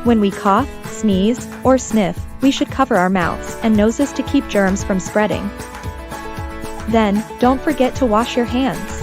When we cough, sneeze, or sniff, we should cover our mouths and noses to keep germs from spreading. Then, don't forget to wash your hands.